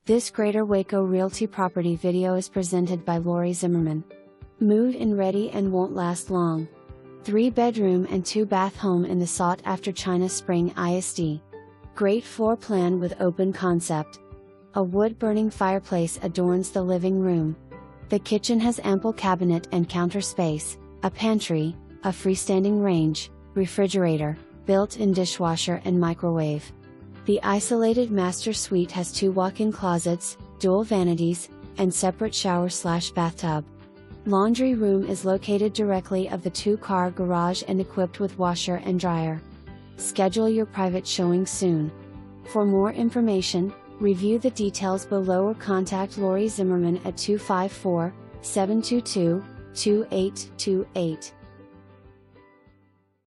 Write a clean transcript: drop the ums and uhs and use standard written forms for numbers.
This Greater Waco Realty property video is presented by Laurie Zimmerman. Move-in ready and won't last long. 3-bedroom and 2-bath home in the sought-after China Spring ISD. Great floor plan with open concept. A wood-burning fireplace adorns the living room. The kitchen has ample cabinet and counter space, a pantry, a freestanding range, refrigerator, built-in dishwasher and microwave. The isolated master suite has 2 walk-in closets, dual vanities, and separate shower/bathtub. Laundry room is located directly of the 2-car garage and equipped with washer and dryer. Schedule your private showing soon. For more information, review the details below or contact Laurie Zimmerman at 254-722-2828.